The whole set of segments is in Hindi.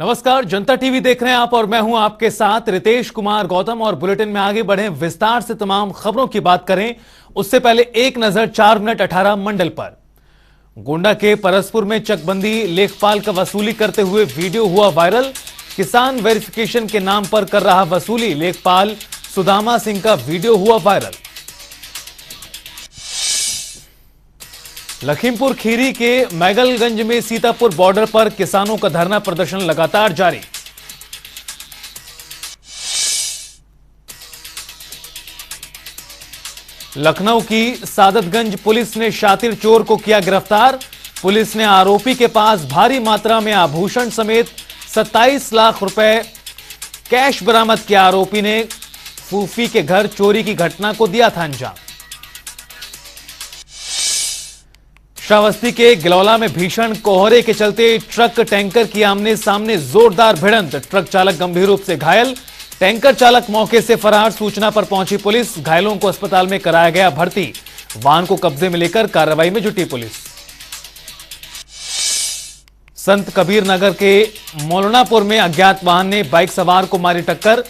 नमस्कार, जनता टीवी देख रहे हैं आप और मैं हूं आपके साथ रितेश कुमार गौतम। और बुलेटिन में आगे बढ़े, विस्तार से तमाम खबरों की बात करें उससे पहले एक नजर 4 मिनट 18 मंडल पर। गोंडा के परसपुर में चकबंदी लेखपाल का वसूली करते हुए वीडियो हुआ वायरल। किसान वेरिफिकेशन के नाम पर कर रहा वसूली, लेखपाल सुदामा सिंह का वीडियो हुआ वायरल। लखीमपुर खीरी के मैगलगंज में सीतापुर बॉर्डर पर किसानों का धरना प्रदर्शन लगातार जारी। लखनऊ की सादतगंज पुलिस ने शातिर चोर को किया गिरफ्तार। पुलिस ने आरोपी के पास भारी मात्रा में आभूषण समेत 27 लाख रुपए कैश बरामद किया। आरोपी ने फूफी के घर चोरी की घटना को दिया था अंजाम। श्रावस्ती के गिलौला में भीषण कोहरे के चलते ट्रक टैंकर की आमने सामने जोरदार भिड़ंत। ट्रक चालक गंभीर रूप से घायल, टैंकर चालक मौके से फरार। सूचना पर पहुंची पुलिस, घायलों को अस्पताल में कराया गया भर्ती। वाहन को कब्जे में लेकर कार्रवाई में जुटी पुलिस। संत कबीर नगर के मौलानापुर में अज्ञात वाहन ने बाइक सवार को मारी टक्कर।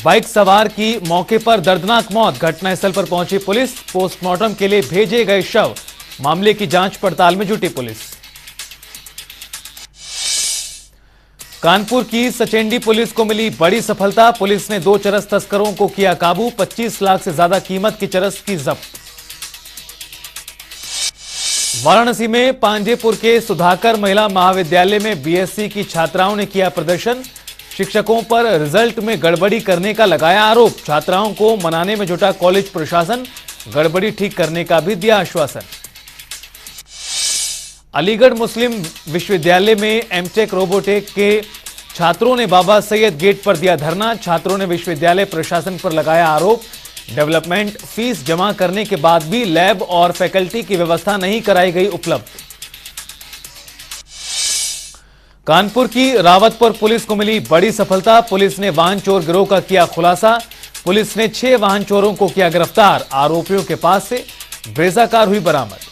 बाइक सवार की मौके पर दर्दनाक मौत। घटनास्थल पर पहुंची पुलिस, पोस्टमार्टम के लिए भेजे गए शव। मामले की जांच पड़ताल में जुटी पुलिस। कानपुर की सचेंडी पुलिस को मिली बड़ी सफलता। पुलिस ने 2 चरस तस्करों को किया काबू। 25 लाख से ज्यादा कीमत की चरस की जब्त। वाराणसी में पांडेपुर के सुधाकर महिला महाविद्यालय में बीएससी की छात्राओं ने किया प्रदर्शन। शिक्षकों पर रिजल्ट में गड़बड़ी करने का लगाया आरोप। छात्राओं को मनाने में जुटा कॉलेज प्रशासन, गड़बड़ी ठीक करने का भी दिया आश्वासन। अलीगढ़ मुस्लिम विश्वविद्यालय में एमटेक रोबोटेक के छात्रों ने बाबा सैयद गेट पर दिया धरना। छात्रों ने विश्वविद्यालय प्रशासन पर लगाया आरोप। डेवलपमेंट फीस जमा करने के बाद भी लैब और फैकल्टी की व्यवस्था नहीं कराई गई उपलब्ध। कानपुर की रावतपुर पुलिस को मिली बड़ी सफलता। पुलिस ने वाहन चोर गिरोह का किया खुलासा। पुलिस ने 6 वाहन चोरों को किया गिरफ्तार। आरोपियों के पास से ब्रेजा कार हुई बरामद।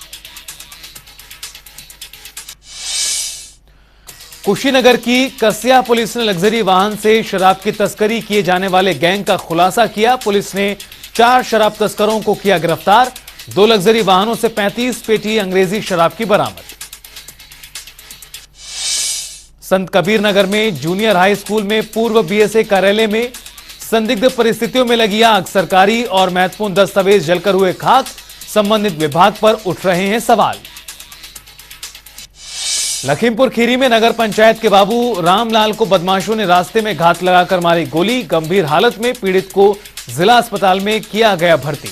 कुशीनगर की कसिया पुलिस ने लग्जरी वाहन से शराब की तस्करी किए जाने वाले गैंग का खुलासा किया। पुलिस ने 4 शराब तस्करों को किया गिरफ्तार। 2 लग्जरी वाहनों से 35 पेटी अंग्रेजी शराब की बरामद। संत कबीर नगर में जूनियर हाई स्कूल में पूर्व बीएसए कार्यालय में संदिग्ध परिस्थितियों में लगी आग। सरकारी और महत्वपूर्ण दस्तावेज जलकर हुए खाक। संबंधित विभाग पर उठ रहे हैं सवाल। लखीमपुर खीरी में नगर पंचायत के बाबू रामलाल को बदमाशों ने रास्ते में घात लगाकर मारी गोली। गंभीर हालत में पीड़ित को जिला अस्पताल में किया गया भर्ती।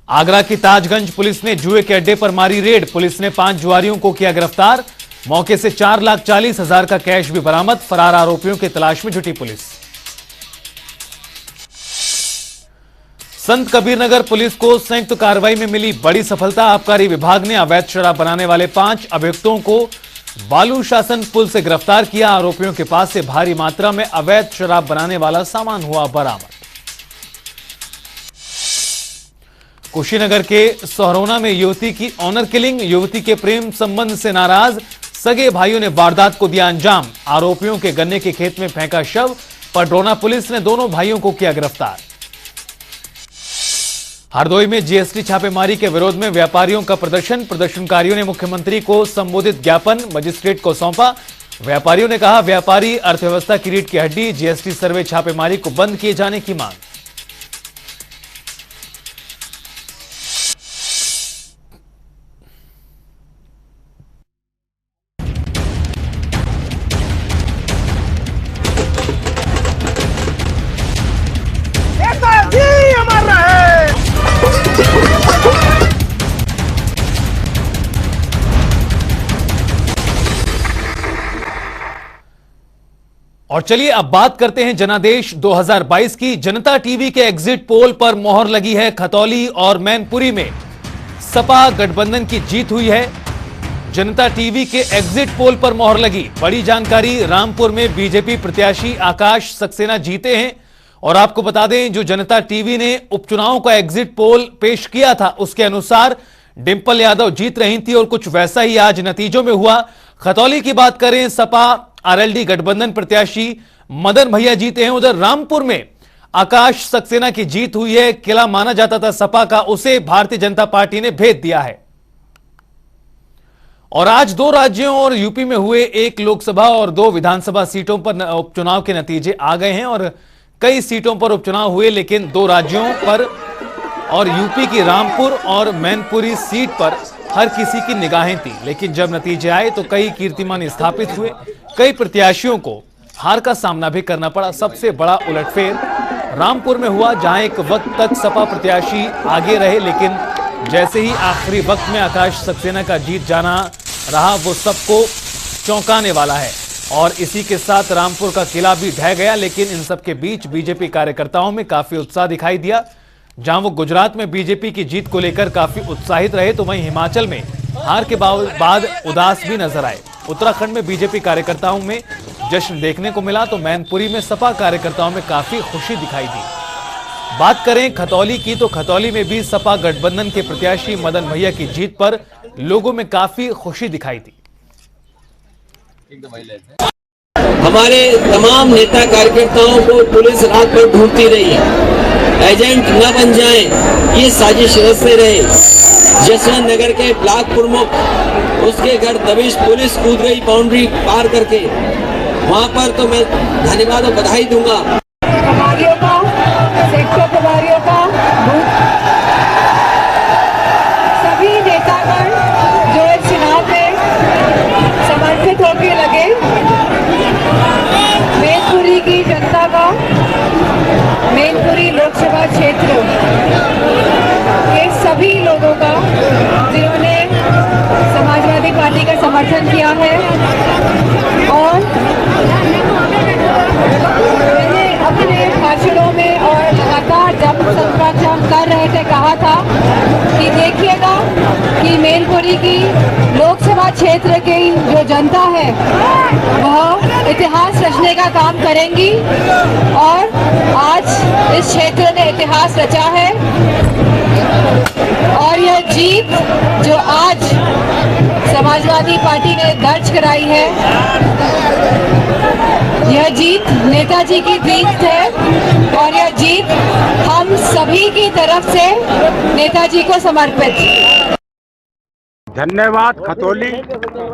आगरा की ताजगंज पुलिस ने जुए के अड्डे पर मारी रेड। पुलिस ने 5 जुआरियों को किया गिरफ्तार। मौके से 4,40,000 का कैश भी बरामद। फरार आरोपियों की तलाश में जुटी पुलिस। संत कबीरनगर पुलिस को संयुक्त कार्रवाई में मिली बड़ी सफलता। आबकारी विभाग ने अवैध शराब बनाने वाले 5 अभियुक्तों को बालू शासन पुल से गिरफ्तार किया। आरोपियों के पास से भारी मात्रा में अवैध शराब बनाने वाला सामान हुआ बरामद। कुशीनगर के सोहरौना में युवती की ऑनर किलिंग। युवती के प्रेम संबंध से नाराज सगे भाइयों ने वारदात को दिया अंजाम। आरोपियों के गन्ने के खेत में फेंका शव। पडरौना पुलिस ने दोनों भाइयों को किया गिरफ्तार। हरदोई में जीएसटी छापेमारी के विरोध में व्यापारियों का प्रदर्शन। प्रदर्शनकारियों ने मुख्यमंत्री को संबोधित ज्ञापन मजिस्ट्रेट को सौंपा। व्यापारियों ने कहा, व्यापारी अर्थव्यवस्था की रीढ़ की हड्डी। जीएसटी सर्वे छापेमारी को बंद किए जाने की मांग। और चलिए अब बात करते हैं जनादेश 2022 की। जनता टीवी के एग्जिट पोल पर मोहर लगी है। खतौली और मैनपुरी में सपा गठबंधन की जीत हुई है। जनता टीवी के एग्जिट पोल पर मोहर लगी। बड़ी जानकारी, रामपुर में बीजेपी प्रत्याशी आकाश सक्सेना जीते हैं। और आपको बता दें, जो जनता टीवी ने उपचुनाव का एग्जिट पोल पेश किया था, उसके अनुसार डिंपल यादव जीत रही थी और कुछ वैसा ही आज नतीजों में हुआ। खतौली की बात करें, सपा आरएलडी गठबंधन प्रत्याशी मदन भैया जीते हैं। उधर रामपुर में आकाश सक्सेना की जीत हुई है। किला माना जाता था सपा का, उसे भारतीय जनता पार्टी ने भेद दिया है। और आज 2 राज्यों और यूपी में हुए 1 लोकसभा और 2 विधानसभा सीटों पर उपचुनाव के नतीजे आ गए हैं और कई सीटों पर उपचुनाव हुए, लेकिन 2 राज्यों पर और यूपी की रामपुर और मैनपुरी सीट पर हर किसी की निगाहें थी। लेकिन जब नतीजे आए तो कई कीर्तिमान स्थापित हुए, कई प्रत्याशियों को हार का सामना भी करना पड़ा। सबसे बड़ा उलटफेर रामपुर में हुआ, जहां एक वक्त तक सपा प्रत्याशी आगे रहे, लेकिन जैसे ही आखिरी वक्त में आकाश सक्सेना का जीत जाना रहा, वो सबको चौंकाने वाला है। और इसी के साथ रामपुर का किला भी ढह गया। लेकिन इन सब के बीच बीजेपी कार्यकर्ताओं में काफी उत्साह दिखाई दिया। जहां वो गुजरात में बीजेपी की जीत को लेकर काफी उत्साहित रहे, तो वहीं हिमाचल में हार के बाद उदास भी नजर आए। उत्तराखंड में बीजेपी कार्यकर्ताओं में जश्न देखने को मिला, तो मैनपुरी में सपा कार्यकर्ताओं में काफी खुशी दिखाई दी। बात करें खतौली की, तो खतौली में भी सपा गठबंधन के प्रत्याशी मदन भैया की जीत पर लोगों में काफी खुशी दिखाई दी। हमारे तमाम नेता कार्यकर्ताओं को पुलिस रात भर ढूंढती रही, एजेंट न बन जाएं, ये साजिश रचते रहे। जसवंत नगर के ब्लॉक प्रमुख, उसके घर दबिश पुलिस कूद गई बाउंड्री पार करके। वहां पर तो मैं धन्यवाद और बधाई दूंगा प्रभारियों का, सेक्टर प्रभारियों का, सभी नेतागण जो इस चुनाव में समर्पित होकर लगे, मैनपुरी की जनता का, मैनपुरी लोकसभा क्षेत्र के सभी लोगों का जिन्होंने समाजवादी पार्टी का समर्थन किया है। और मैंने अपने भाषणों में और लगातार जब संप्राक्षण कर रहे थे कहा था कि देखिएगा कि मैनपुरी की लोकसभा क्षेत्र की जो जनता है वह इतिहास रचने का काम करेंगी। और आज इस क्षेत्र ने इतिहास रचा है। और यह जीत जो आज समाजवादी पार्टी ने दर्ज कराई है, यह जीत नेताजी की जीत है। और यह जीत हम सभी की तरफ से नेताजी को समर्पित। धन्यवाद खतौली,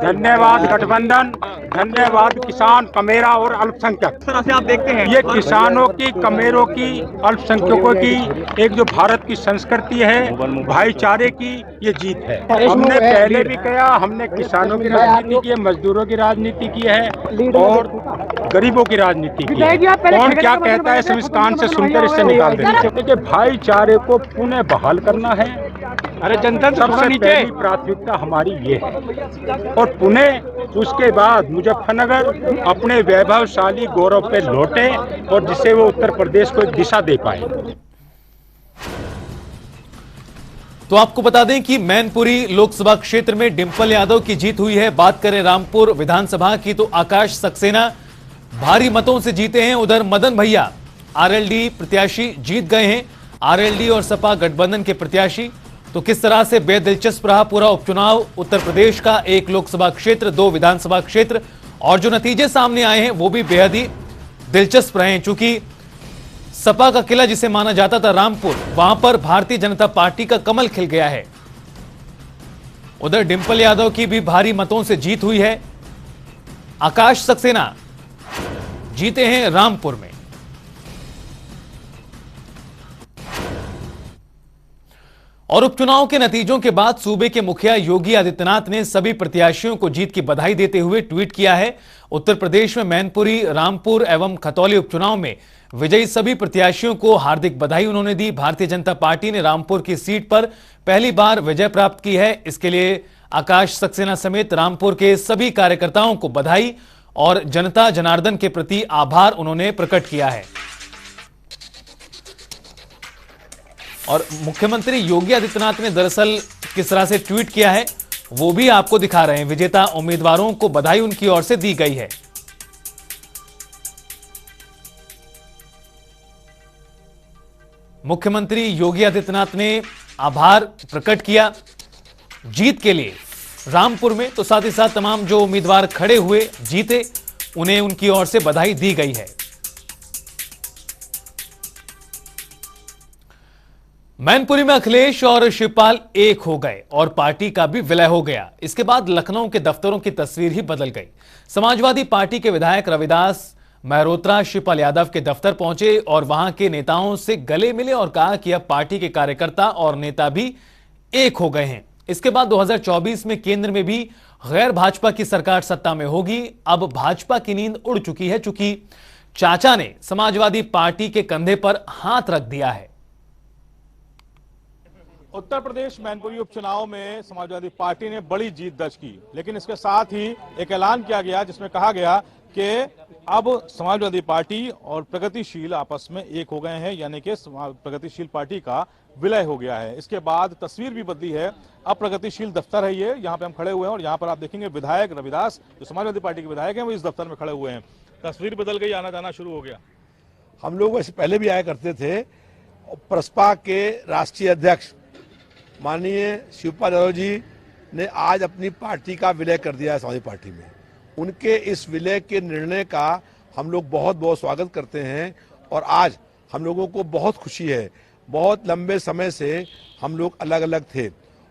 धन्यवाद गठबंधन, धन्यवाद किसान, कमेरा और अल्पसंख्यक। तरह से आप देखते हैं ये किसानों की, कमेरों की, अल्पसंख्यकों की एक जो भारत की संस्कृति है, भाईचारे की ये जीत है। हमने पहले भी कहा, हमने किसानों की राजनीति की है, मजदूरों की राजनीति की है और गरीबों की राजनीति की है। कौन क्या कहता है सब इस कान से सुनकर इससे निकाल देना। देखिए, भाईचारे को पुनः बहाल करना है। अरे जनता सबसे पहली प्राथमिकता हमारी ये है। और पुणे उसके बाद मुजफ्फरनगर अपने वैभवशाली गौरव पे लौटे और जिससे वो उत्तर प्रदेश को एक दिशा दे पाए। तो आपको बता दें कि मैनपुरी लोकसभा क्षेत्र में डिंपल यादव की जीत हुई है। बात करें रामपुर विधानसभा की, तो आकाश सक्सेना भारी मतों से जीते हैं। उधर मदन भैया आरएलडी प्रत्याशी जीत गए हैं, आरएलडी और सपा गठबंधन के प्रत्याशी। तो किस तरह से बेदिलचस्प रहा पूरा उपचुनाव उत्तर प्रदेश का, 1 लोकसभा क्षेत्र, 2 विधानसभा क्षेत्र, और जो नतीजे सामने आए हैं वो भी बेहद ही दिलचस्प रहे। चूंकि सपा का किला जिसे माना जाता था रामपुर, वहां पर भारतीय जनता पार्टी का कमल खिल गया है। उधर डिंपल यादव की भी भारी मतों से जीत हुई है। आकाश सक्सेना जीते हैं रामपुर में। और उपचुनाव के नतीजों के बाद सूबे के मुखिया योगी आदित्यनाथ ने सभी प्रत्याशियों को जीत की बधाई देते हुए ट्वीट किया है। उत्तर प्रदेश में मैनपुरी, रामपुर एवं खतौली उपचुनाव में विजयी सभी प्रत्याशियों को हार्दिक बधाई उन्होंने दी। भारतीय जनता पार्टी ने रामपुर की सीट पर पहली बार विजय प्राप्त की है। इसके लिए आकाश सक्सेना समेत रामपुर के सभी कार्यकर्ताओं को बधाई और जनता जनार्दन के प्रति आभार उन्होंने प्रकट किया है। और मुख्यमंत्री योगी आदित्यनाथ ने दरअसल किस तरह से ट्वीट किया है वो भी आपको दिखा रहे हैं। विजेता उम्मीदवारों को बधाई उनकी ओर से दी गई है। मुख्यमंत्री योगी आदित्यनाथ ने आभार प्रकट किया जीत के लिए रामपुर में, तो साथ ही साथ तमाम जो उम्मीदवार खड़े हुए जीते उन्हें उनकी ओर से बधाई दी गई है। मैनपुरी में अखिलेश और शिवपाल एक हो गए और पार्टी का भी विलय हो गया। इसके बाद लखनऊ के दफ्तरों की तस्वीर ही बदल गई। समाजवादी पार्टी के विधायक रविदास मेहरोत्रा शिवपाल यादव के दफ्तर पहुंचे और वहां के नेताओं से गले मिले और कहा कि अब पार्टी के कार्यकर्ता और नेता भी एक हो गए हैं। इसके बाद 2024 में केंद्र में भी गैर भाजपा की सरकार सत्ता में होगी। अब भाजपा की नींद उड़ चुकी है, चूंकि चाचा ने समाजवादी पार्टी के कंधे पर हाथ रख दिया है। उत्तर प्रदेश मैनपुरी उपचुनाव में समाजवादी पार्टी ने बड़ी जीत दर्ज की, लेकिन इसके साथ ही एक ऐलान किया गया जिसमें कहा गया कि अब समाजवादी पार्टी और प्रगतिशील आपस में एक हो गए हैं, यानी कि प्रगतिशील पार्टी का विलय हो गया है। इसके बाद तस्वीर भी बदली है। अब प्रगतिशील दफ्तर है ये, यहाँ पे हम खड़े हुए हैं और यहाँ पर आप देखेंगे विधायक रविदास जो समाजवादी पार्टी के विधायक हैं वो इस दफ्तर में खड़े हुए हैं। तस्वीर बदल गई, आना जाना शुरू हो गया। हम लोग वैसे पहले भी आया करते थे। प्रसपा के राष्ट्रीय अध्यक्ष माननीय शिवपाल यादव जी ने आज अपनी पार्टी का विलय कर दिया है समाजवादी पार्टी में। उनके इस विलय के निर्णय का हम लोग बहुत बहुत स्वागत करते हैं और आज हम लोगों को बहुत खुशी है। बहुत लंबे समय से हम लोग अलग अलग थे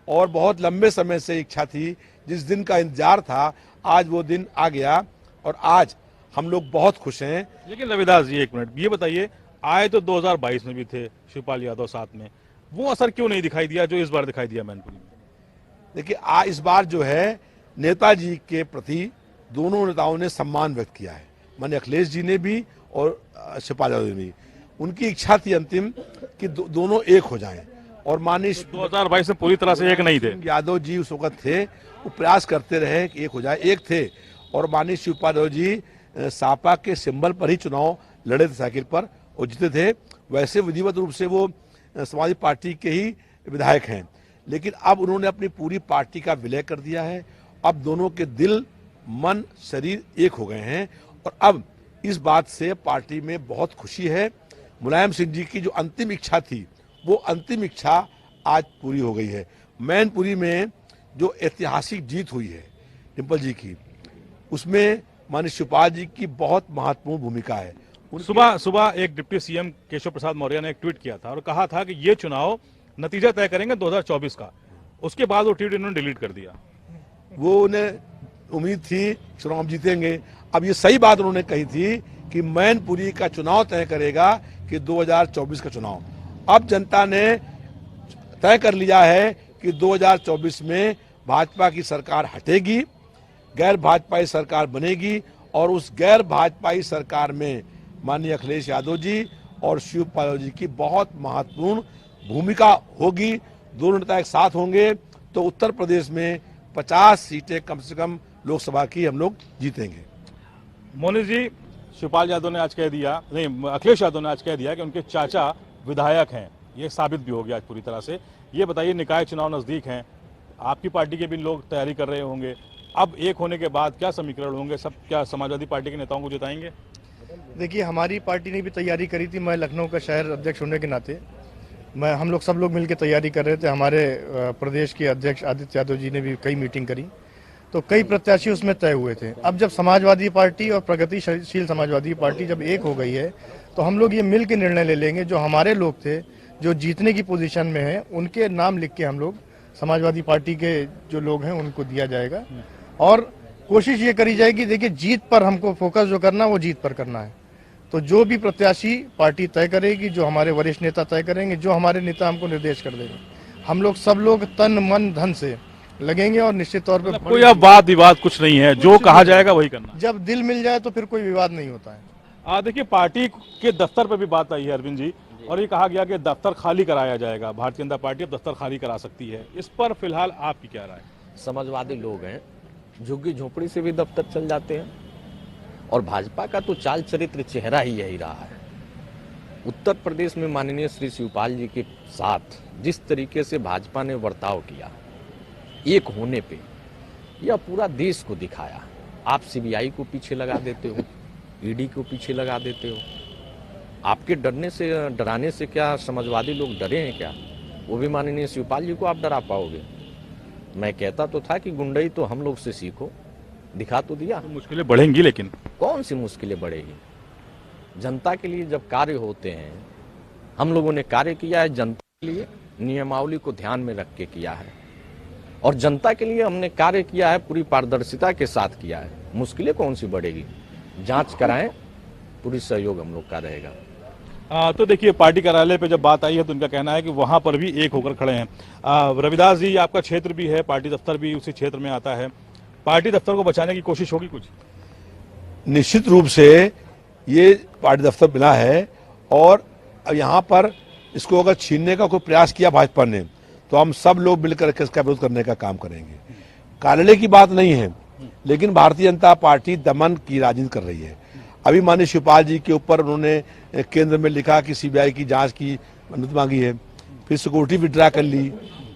और बहुत लंबे समय से इच्छा थी, जिस दिन का इंतजार था आज वो दिन आ गया और आज हम लोग बहुत खुश हैं। लेकिन रविदास जी एक मिनट ये बताइए, आए तो 2022 में भी थे शिवपाल यादव साथ में, वो असर क्यों नहीं दिखाई दिया जो इस बार दिखाई दिया मैनपुरी में? देखिए इस बार जो है नेताजी के प्रति दोनों नेताओं ने सम्मान व्यक्त किया है। माननीय अखिलेश जी ने भी और शिवपाल यादव ने भी। उनकी इच्छा थी अंतिम कि दोनों एक हो जाएं और माननीय 2022 में पूरी तरह से एक नहीं थे। यादव जी उस वक्त थे, वो प्रयास करते रहे कि एक हो जाए, एक थे और माननीय शिवपाल यादव जी सापा के सिंबल पर ही चुनाव लड़े थे, साइकिल पर, और जीते थे। वैसे विधिवत रूप से वो समाजवादी पार्टी के ही विधायक हैं, लेकिन अब उन्होंने अपनी पूरी पार्टी का विलय कर दिया है। अब दोनों के दिल मन शरीर एक हो गए हैं और अब इस बात से पार्टी में बहुत खुशी है। मुलायम सिंह जी की जो अंतिम इच्छा थी वो अंतिम इच्छा आज पूरी हो गई है। मैनपुरी में जो ऐतिहासिक जीत हुई है डिम्पल जी की, उसमें माननीय शिवपाल जी की बहुत महत्वपूर्ण भूमिका है। सुबह एक डिप्टी सीएम केशव प्रसाद मौर्य ने एक ट्वीट किया था और कहा था कि ये चुनाव नतीजा तय करेंगे 2024 का। उसके बाद वो ट्वीट इन्होंने डिलीट कर दिया। वो उन्हें उम्मीद थी चुनाव जीतेंगे। अब ये सही बात उन्होंने कही थी कि मैनपुरी का चुनाव तय करेगा कि 2024 का चुनाव। अब जनता ने तय कर लिया है कि 2024 में भाजपा की सरकार हटेगी, गैर भाजपाई सरकार बनेगी और उस गैर भाजपाई सरकार में माननीय अखिलेश यादव जी और शिवपाल यादव जी की बहुत महत्वपूर्ण भूमिका होगी। दोनों नेता एक साथ होंगे तो उत्तर प्रदेश में 50 सीटें कम से कम लोकसभा की हम लोग जीतेंगे। मोनी जी, शिवपाल यादव ने आज कह दिया, नहीं अखिलेश यादव ने आज कह दिया कि उनके चाचा विधायक हैं। ये साबित भी हो गया आज पूरी तरह से। ये बताइए, निकाय चुनाव नजदीक हैं, आपकी पार्टी के भी लोग तैयारी कर रहे होंगे। अब एक होने के बाद क्या समीकरण होंगे? सब क्या समाजवादी पार्टी के नेताओं को जिताएंगे? देखिए, हमारी पार्टी ने भी तैयारी करी थी। मैं लखनऊ का शहर अध्यक्ष होने के नाते हम सब लोग मिलकर तैयारी कर रहे थे। हमारे प्रदेश के अध्यक्ष आदित्य यादव जी ने भी कई मीटिंग करी, तो कई प्रत्याशी उसमें तय हुए थे। अब जब समाजवादी पार्टी और प्रगतिशील समाजवादी पार्टी जब एक हो गई है तो हम लोग ये मिल के निर्णय ले लेंगे। जो हमारे लोग थे जो जीतने की पोजीशन में हैं, उनके नाम लिख के हम लोग समाजवादी पार्टी के जो लोग हैं उनको दिया जाएगा और कोशिश ये करी जाएगी। देखिए, जीत पर हमको फोकस जो करना वो जीत पर करना है। तो जो भी प्रत्याशी पार्टी तय करेगी, जो हमारे वरिष्ठ नेता तय करेंगे, जो हमारे नेता हमको निर्देश कर देंगे, हम लोग सब लोग तन मन धन से लगेंगे और निश्चित तौर पर कोई अब वाद विवाद कुछ नहीं है, जो कहा जाएगा वही करना। जब दिल मिल जाए तो फिर कोई विवाद नहीं होता है। देखिए, पार्टी के दफ्तर पर भी बात आई है अरविंद जी, और ये कहा गया कि दफ्तर खाली कराया जाएगा। भारतीय जनता पार्टी अब दफ्तर खाली करा सकती है। इस पर फिलहाल आपकी क्या राय? समाजवादी लोग हैं, झुग्गी झोपड़ी से भी दफ्तर चल जाते हैं और भाजपा का तो चाल चरित्र चेहरा ही यही रहा है। उत्तर प्रदेश में माननीय श्री शिवपाल जी के साथ जिस तरीके से भाजपा ने बर्ताव किया, एक होने पे यह पूरा देश को दिखाया। आप सीबीआई को पीछे लगा देते हो, ईडी को पीछे लगा देते हो। आपके डराने से क्या समाजवादी लोग डरे हैं क्या? वो भी माननीय शिवपाल जी को आप डरा पाओगे? मैं कहता तो था कि गुंडई तो हम लोग से सीखो, दिखा तो दिया। तो मुश्किलें बढ़ेंगी, लेकिन कौन सी मुश्किलें बढ़ेगी? जनता के लिए जब कार्य होते हैं, हम लोगों ने कार्य किया है जनता के लिए, नियमावली को ध्यान में रख के किया है, और जनता के लिए हमने कार्य किया है, पूरी पारदर्शिता के साथ किया है। मुश्किलें कौन सी बढ़ेगी? जांच कराएं, पूरी सहयोग हम लोग का रहेगा। तो देखिए, पार्टी कार्यालय पे जब बात आई है तो उनका कहना है कि वहां पर भी एक होकर खड़े हैं। रविदास जी, आपका क्षेत्र भी है, पार्टी दफ्तर भी उसी क्षेत्र में आता है, पार्टी दफ्तर को बचाने की कोशिश होगी कुछ? निश्चित रूप से ये पार्टी दफ्तर मिला है और यहाँ पर इसको अगर छीनने का कोई प्रयास किया भाजपा ने तो हम सब लोग मिलकर के इसका विरोध करने का काम करेंगे। कार्यालय की बात नहीं है, लेकिन भारतीय जनता पार्टी दमन की राजनीति कर रही है। अभी माननीय शिवपाल जी के ऊपर उन्होंने केंद्र में लिखा कि सीबीआई की जांच की अनुमति मांगी है, फिर सिक्योरिटी विड्रा कर ली,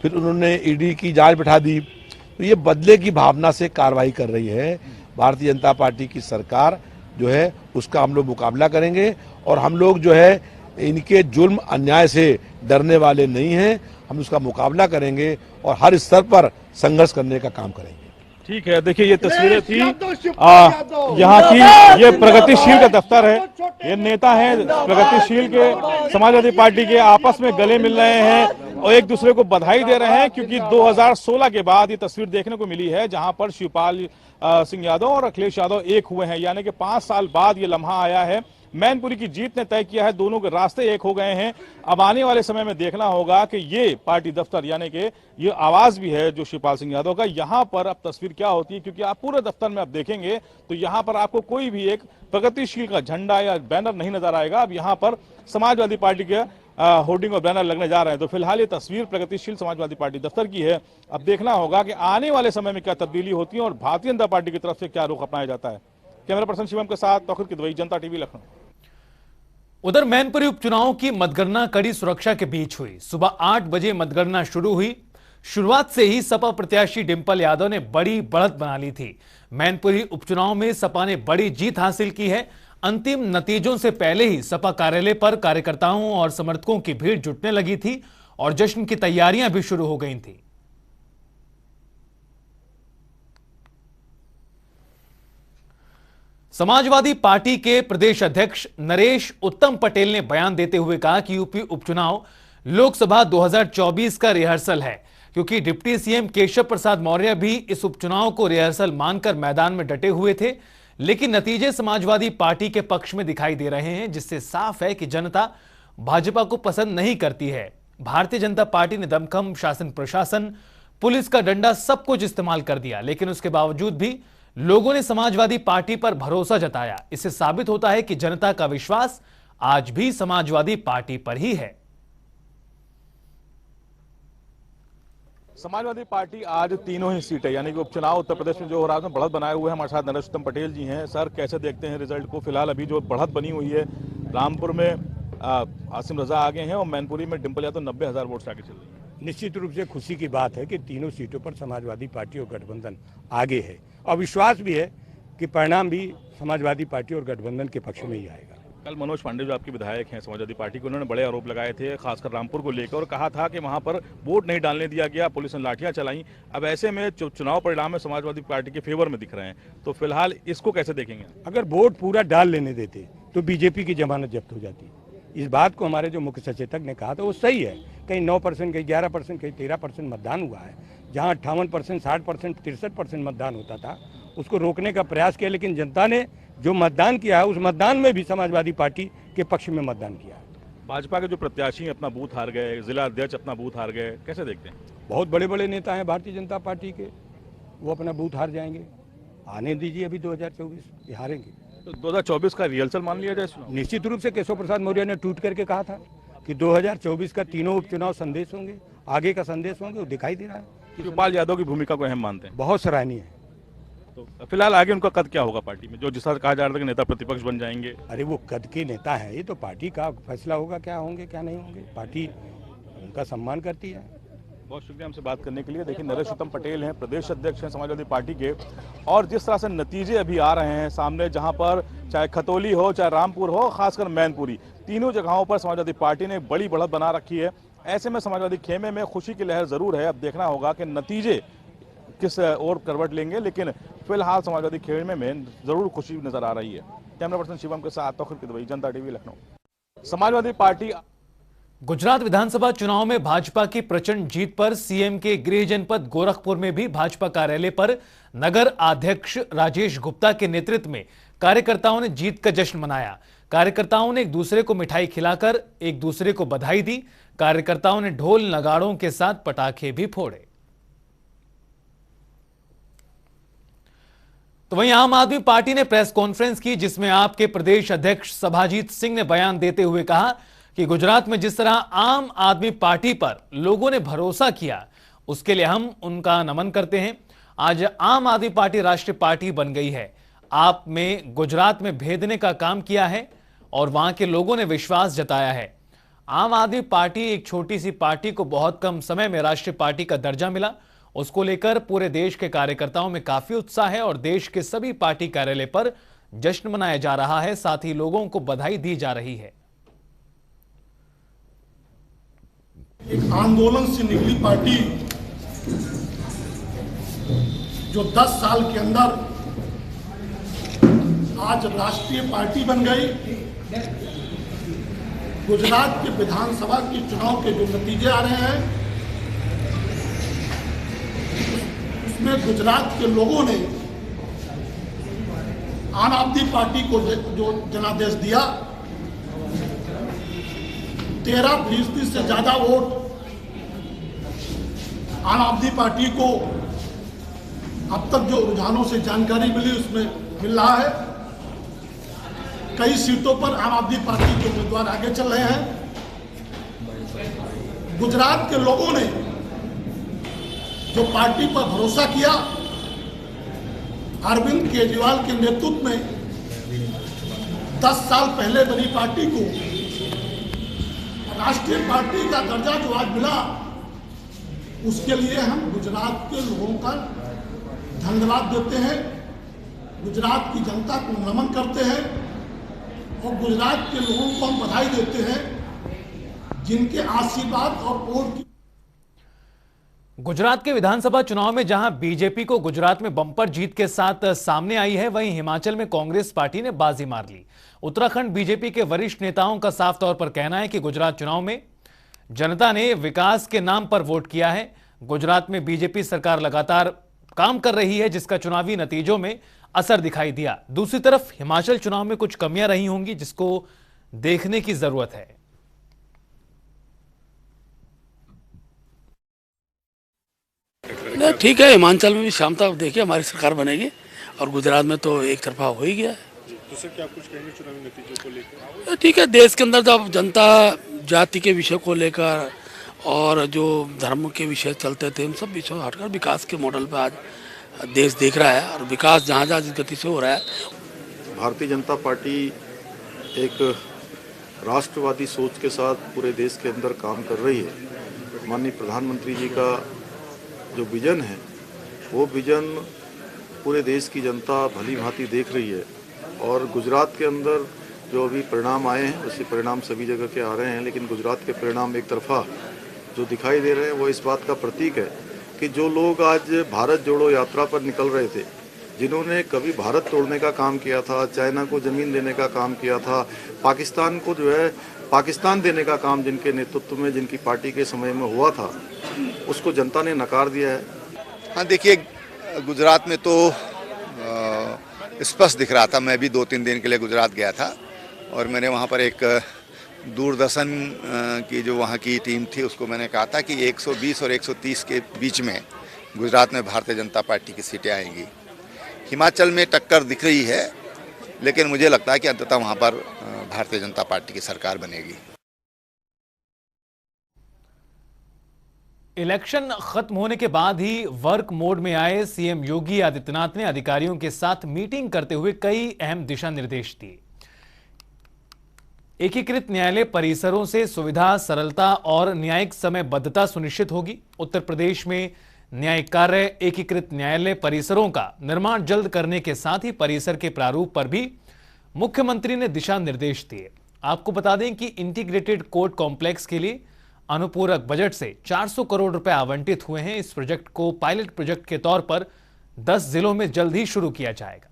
फिर उन्होंने ईडी की जांच बिठा दी। तो ये बदले की भावना से कार्रवाई कर रही है भारतीय जनता पार्टी की सरकार जो है, उसका हम लोग मुकाबला करेंगे और हम लोग जो है इनके जुल्म अन्याय से डरने वाले नहीं हैं। हम उसका मुकाबला करेंगे और हर स्तर पर संघर्ष करने का काम करेंगे। ठीक है, देखिए ये तस्वीरें थी यहाँ की, ये प्रगतिशील का दफ्तर है, ये नेता है प्रगतिशील के समाजवादी पार्टी के, आपस में गले मिल रहे हैं और एक दूसरे को बधाई दे रहे हैं, क्योंकि 2016 के बाद ये तस्वीर देखने को मिली है जहां पर शिवपाल सिंह यादव और अखिलेश यादव एक हुए हैं, यानी कि 5 साल बाद ये लम्हा आया है। मैनपुरी की जीत ने तय किया है, दोनों के रास्ते एक हो गए हैं। अब आने वाले समय में देखना होगा कि ये पार्टी दफ्तर यानी कि ये आवाज भी है जो शिवपाल सिंह यादव का, यहाँ पर अब तस्वीर क्या होती है, क्योंकि आप पूरे दफ्तर में अब देखेंगे तो यहाँ पर आपको कोई भी एक प्रगतिशील का झंडा या बैनर नहीं नजर आएगा। अब यहाँ पर समाजवादी पार्टी के होर्डिंग और बैनर लगने जा रहे हैं। तो फिलहाल ये तस्वीर प्रगतिशील समाजवादी पार्टी दफ्तर की है। अब देखना होगा कि आने वाले समय में क्या तब्दीली होती है और भारतीय जनता पार्टी की तरफ से क्या रुख अपनाया जाता है। कैमरा पर्सन शिवम के साथ तौखीर किदवई, जनता टीवी, लखनऊ। उधर मैनपुरी उपचुनाव की मतगणना कड़ी सुरक्षा के बीच हुई। सुबह 8 बजे मतगणना शुरू हुई। शुरुआत से ही सपा प्रत्याशी डिंपल यादव ने बड़ी बढ़त बना ली थी। मैनपुरी उपचुनाव में सपा ने बड़ी जीत हासिल की है। अंतिम नतीजों से पहले ही सपा कार्यालय पर कार्यकर्ताओं और समर्थकों की भीड़ जुटने लगी थी और जश्न की तैयारियां भी शुरू हो गई थी। समाजवादी पार्टी के प्रदेश अध्यक्ष नरेश उत्तम पटेल ने बयान देते हुए कहा कि यूपी उपचुनाव लोकसभा 2024 का रिहर्सल है, क्योंकि डिप्टी सीएम केशव प्रसाद मौर्य भी इस उपचुनाव को रिहर्सल मानकर मैदान में डटे हुए थे, लेकिन नतीजे समाजवादी पार्टी के पक्ष में दिखाई दे रहे हैं, जिससे साफ है कि जनता भाजपा को पसंद नहीं करती है। भारतीय जनता पार्टी ने दमखम, शासन प्रशासन, पुलिस का डंडा सब कुछ इस्तेमाल कर दिया, लेकिन उसके बावजूद भी लोगों ने समाजवादी पार्टी पर भरोसा जताया। इससे साबित होता है कि जनता का विश्वास आज भी समाजवादी पार्टी पर ही है। समाजवादी पार्टी आज तीनों ही सीटें यानी कि उपचुनाव उत्तर प्रदेश में जो हो रहा है उसमें बढ़त बनाए हुए हैं। हमारे साथ नरेश उत्तम पटेल जी हैं। सर, कैसे देखते हैं रिजल्ट को? फिलहाल अभी जो बढ़त बनी हुई है, रामपुर में आसिम रजा आगे हैं और मैनपुरी में डिंपल यादव 90,000 वोट से आगे चल रही है। निश्चित रूप से खुशी की बात है कि तीनों सीटों पर समाजवादी पार्टी और गठबंधन आगे है और विश्वास भी है कि परिणाम भी समाजवादी पार्टी और गठबंधन के पक्ष में ही आएगा। कल मनोज पांडे जो आपके विधायक हैं समाजवादी पार्टी के, उन्होंने बड़े आरोप लगाए थे खासकर रामपुर को लेकर और कहा था कि वहां पर वोट नहीं डालने दिया गया, पुलिस ने लाठियां चलाई। अब ऐसे में चुनाव परिणाम में समाजवादी पार्टी के फेवर में दिख रहे हैं, तो फिलहाल इसको कैसे देखेंगे? अगर वोट पूरा डाल लेने देते तो बीजेपी की जमानत जब्त हो जाती। इस बात को हमारे जो मुख्य सचेतक ने कहा था वो सही है। कहीं 9%, कहीं 11%, कहीं 13% मतदान हुआ है। जहां 58%, 60%, 63% मतदान होता था, उसको रोकने का प्रयास किया, लेकिन जनता ने जो मतदान किया है उस मतदान में भी समाजवादी पार्टी के पक्ष में मतदान किया है। भाजपा के जो प्रत्याशी अपना बूथ हार गए, जिला अध्यक्ष अपना बूथ हार गए, कैसे देखते हैं? बहुत बड़े बड़े नेता हैं भारतीय जनता पार्टी के, वो अपना बूथ हार जाएंगे। आने दीजिए, अभी 2024 हारेंगे। तो 2024 का रिहर्सल मान लिया जाए? निश्चित रूप से केशव प्रसाद मौर्य ने ट्वीट करके कहा था कि 2024 का तीनों उपचुनाव संदेश होंगे, आगे का संदेश होंगे, वो दिखाई दे रहा है। शिवपाल यादव की भूमिका को अहम मानते हैं? बहुत सराहनीय है। तो फिलहाल आगे उनका कद क्या होगा पार्टी में, जो जिस तरह कहा जा रहा था कि नेता प्रतिपक्ष बन जाएंगे? अरे वो कद के नेता है, ये तो पार्टी का फैसला होगा, क्या होंगे क्या नहीं होंगे। पार्टी उनका सम्मान करती है। बहुत शुक्रिया हमसे बात करने के लिए। देखिए, नरेश उत्तम पटेल हैं, प्रदेश अध्यक्ष हैं समाजवादी पार्टी के, और जिस तरह से नतीजे अभी आ रहे हैं सामने, जहां पर चाहे खतौली हो, चाहे रामपुर हो, खासकर मैनपुरी, तीनों जगहों पर समाजवादी पार्टी ने बड़ी बढ़त बना रखी है। ऐसे में समाजवादी खेमे में खुशी की लहर जरूर है। अब देखना होगा कि नतीजे किस और करवट लेंगे, लेकिन फिलहाल समाजवादी खेमे में जरूर खुशी नजर आ रही है। कैमरा पर्सन शिवम के साथ तौखीर किदवई, जनता टीवी, लखनऊ। समाजवादी पार्टी गुजरात विधानसभा चुनाव में भाजपा की प्रचंड जीत पर सीएम के गृह जनपद गोरखपुर में भी भाजपा कार्यालय पर नगर अध्यक्ष राजेश गुप्ता के नेतृत्व में कार्यकर्ताओं ने जीत का जश्न मनाया। कार्यकर्ताओं ने एक दूसरे को मिठाई खिलाकर एक दूसरे को बधाई दी। कार्यकर्ताओं ने ढोल नगाड़ों के साथ पटाखे भी फोड़े। तो वहीं आम आदमी पार्टी ने प्रेस कॉन्फ्रेंस की, जिसमें आपके प्रदेश अध्यक्ष सभाजीत सिंह ने बयान देते हुए कहा कि गुजरात में जिस तरह आम आदमी पार्टी पर लोगों ने भरोसा किया, उसके लिए हम उनका नमन करते हैं। आज आम आदमी पार्टी राष्ट्रीय पार्टी बन गई है। आप में गुजरात में भेदने का काम किया है और वहां के लोगों ने विश्वास जताया है। आम आदमी पार्टी एक छोटी सी पार्टी को बहुत कम समय में राष्ट्रीय पार्टी का दर्जा मिला। उसको लेकर पूरे देश के कार्यकर्ताओं में काफी उत्साह है और देश के सभी पार्टी कार्यालय पर जश्न मनाया जा रहा है। साथ ही लोगों को बधाई दी जा रही है। एक आंदोलन से निकली पार्टी जो 10 साल के अंदर आज राष्ट्रीय पार्टी बन गई। गुजरात के विधानसभा के चुनाव के जो नतीजे आ रहे हैं, उसमें गुजरात के लोगों ने आम आदमी पार्टी को जो जनादेश दिया, 13% से ज्यादा वोट आम आदमी पार्टी को अब तक जो रुझानों से जानकारी मिली उसमें मिल रहा है। कई सीटों पर आम आदमी पार्टी के उम्मीदवार आगे चल रहे हैं। गुजरात के लोगों ने जो पार्टी पर भरोसा किया, अरविंद केजरीवाल के नेतृत्व में 10 साल पहले बनी पार्टी को राष्ट्रीय पार्टी का दर्जा जो आज मिला, उसके लिए हम गुजरात के लोगों का धन्यवाद देते हैं, गुजरात की जनता को नमन करते हैं और गुजरात के लोगों को हम बधाई देते हैं जिनके आशीर्वाद और वोट की। गुजरात के विधानसभा चुनाव में जहां बीजेपी को गुजरात में बम्पर जीत के साथ सामने आई है, वहीं हिमाचल में कांग्रेस पार्टी ने बाजी मार ली। उत्तराखंड बीजेपी के वरिष्ठ नेताओं का साफ तौर पर कहना है कि गुजरात चुनाव में जनता ने विकास के नाम पर वोट किया है। गुजरात में बीजेपी सरकार लगातार काम कर रही है, जिसका चुनावी नतीजों में असर दिखाई दिया। दूसरी तरफ हिमाचल चुनाव में कुछ कमियां रही होंगी, जिसको देखने की जरूरत है। ठीक है, हिमाचल में भी शाम तक देखिए हमारी सरकार बनेगी और गुजरात में तो एक तरफा हो ही गया है। तो सर क्या कुछ कहेंगे चुनावी नतीजों को लेकर? ठीक है, देश के अंदर जब जनता जाति के विषय को लेकर और जो धर्म के विषय चलते थे, इन सब विषयों हटकर विकास के मॉडल पर आज देश देख रहा है और विकास जहाँ जहाँ जिस गति से हो रहा है। भारतीय जनता पार्टी एक राष्ट्रवादी सोच के साथ पूरे देश के अंदर काम कर रही है। माननीय प्रधानमंत्री जी का जो विजन है, वो विजन पूरे देश की जनता भली भांति देख रही है और गुजरात के अंदर जो अभी परिणाम आए हैं, वैसे परिणाम सभी जगह के आ रहे हैं, लेकिन गुजरात के परिणाम एक तरफा जो दिखाई दे रहे हैं वो इस बात का प्रतीक है कि जो लोग आज भारत जोड़ो यात्रा पर निकल रहे थे, जिन्होंने कभी भारत तोड़ने का काम किया था, चाइना को ज़मीन देने का काम किया था, पाकिस्तान को जो है पाकिस्तान देने का काम जिनके नेतृत्व में, जिनकी पार्टी के समय में हुआ था, उसको जनता ने नकार दिया है। हाँ देखिए, गुजरात में तो स्पष्ट दिख रहा था। मैं भी 2-3 दिन के लिए गुजरात गया था और मैंने वहाँ पर एक दूरदर्शन की जो वहाँ की टीम थी उसको मैंने कहा था कि 120 और 130 के बीच में गुजरात में भारतीय जनता पार्टी की सीटें आएंगी। हिमाचल में टक्कर दिख रही है, लेकिन मुझे लगता है कि अंततः वहाँ पर भारतीय जनता पार्टी की सरकार बनेगी। इलेक्शन खत्म होने के बाद ही वर्क मोड में आए सीएम योगी आदित्यनाथ ने अधिकारियों के साथ मीटिंग करते हुए कई अहम दिशा निर्देश दिए। एकीकृत न्यायालय परिसरों से सुविधा, सरलता और न्यायिक समयबद्धता सुनिश्चित होगी। उत्तर प्रदेश में न्यायिक कार्य एकीकृत न्यायालय परिसरों का निर्माण जल्द करने के साथ ही परिसर के प्रारूप पर भी मुख्यमंत्री ने दिशा निर्देश दिए। आपको बता दें कि इंटीग्रेटेड कोर्ट कॉम्प्लेक्स के लिए अनुपूरक बजट से 400 करोड़ रुपए आवंटित हुए हैं। इस प्रोजेक्ट को पायलट प्रोजेक्ट के तौर पर 10 जिलों में जल्द ही शुरू किया जाएगा।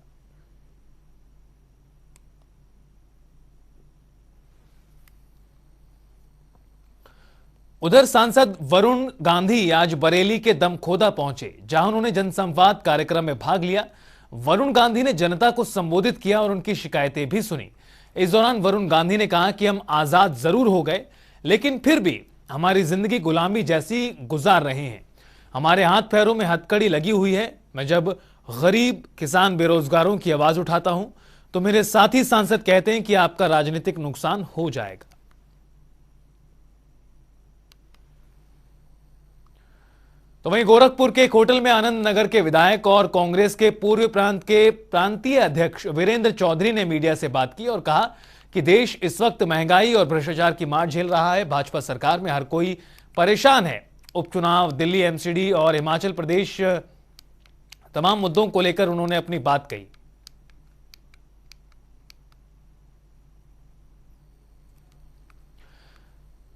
उधर सांसद वरुण गांधी आज बरेली के दमखोदा पहुंचे, जहां उन्होंने जनसंवाद कार्यक्रम में भाग लिया। वरुण गांधी ने जनता को संबोधित किया और उनकी शिकायतें भी सुनी। इस दौरान वरुण गांधी ने कहा कि हम आजाद जरूर हो गए, लेकिन फिर भी हमारी जिंदगी गुलामी जैसी गुजार रहे हैं। हमारे हाथ पैरों में हथकड़ी लगी हुई है। मैं जब गरीब, किसान, बेरोजगारों की आवाज उठाता हूं तो मेरे साथी सांसद कहते हैं कि आपका राजनीतिक नुकसान हो जाएगा। तो वहीं गोरखपुर के एक होटल में आनंद नगर के विधायक और कांग्रेस के पूर्व प्रांत के प्रांतीय अध्यक्ष वीरेंद्र चौधरी ने मीडिया से बात की और कहा कि देश इस वक्त महंगाई और भ्रष्टाचार की मार झेल रहा है। भाजपा सरकार में हर कोई परेशान है। उपचुनाव, दिल्ली एमसीडी और हिमाचल प्रदेश, तमाम मुद्दों को लेकर उन्होंने अपनी बात कही।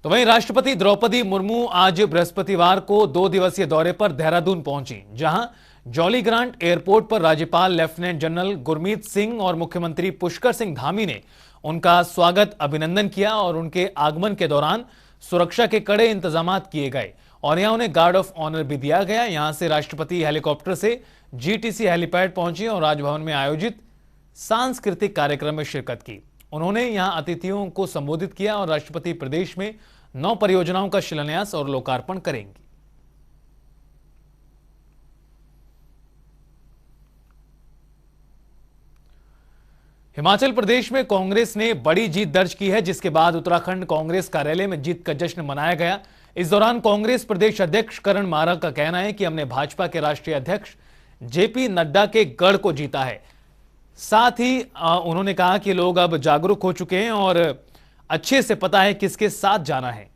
तो वहीं राष्ट्रपति द्रौपदी मुर्मू आज बृहस्पतिवार को 2 दिवसीय दौरे पर देहरादून पहुंची, जहां जॉली ग्रांट एयरपोर्ट पर राज्यपाल लेफ्टिनेंट जनरल गुरमीत सिंह और मुख्यमंत्री पुष्कर सिंह धामी ने उनका स्वागत, अभिनंदन किया और उनके आगमन के दौरान सुरक्षा के कड़े इंतजाम किए गए और यहां उन्हें गार्ड ऑफ ऑनर भी दिया गया। यहां से राष्ट्रपति हेलीकॉप्टर से जीटीसी हेलीपैड पहुंचे और राजभवन में आयोजित सांस्कृतिक कार्यक्रम में शिरकत की। उन्होंने यहां अतिथियों को संबोधित किया और राष्ट्रपति प्रदेश में 9 परियोजनाओं का शिलान्यास और लोकार्पण करेंगे। हिमाचल प्रदेश में कांग्रेस ने बड़ी जीत दर्ज की है, जिसके बाद उत्तराखंड कांग्रेस कार्यालय में जीत का जश्न मनाया गया। इस दौरान कांग्रेस प्रदेश अध्यक्ष करण मारा का कहना है कि हमने भाजपा के राष्ट्रीय अध्यक्ष जेपी नड्डा के गढ़ को जीता है। साथ ही उन्होंने कहा कि लोग अब जागरूक हो चुके हैं और अच्छे से पता है किसके साथ जाना है।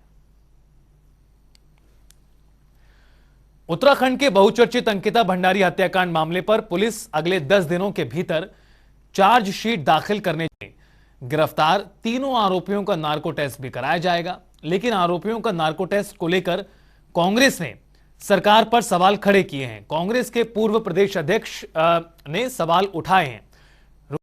उत्तराखंड के बहुचर्चित अंकिता भंडारी हत्याकांड मामले पर पुलिस अगले 10 दिनों के भीतर चार्जशीट दाखिल करने गिरफ्तार 3 आरोपियों का नार्को टेस्ट भी कराया जाएगा। लेकिन आरोपियों का नार्को टेस्ट को लेकर कांग्रेस ने सरकार पर सवाल खड़े किए हैं। कांग्रेस के पूर्व प्रदेश अध्यक्ष ने सवाल उठाए हैं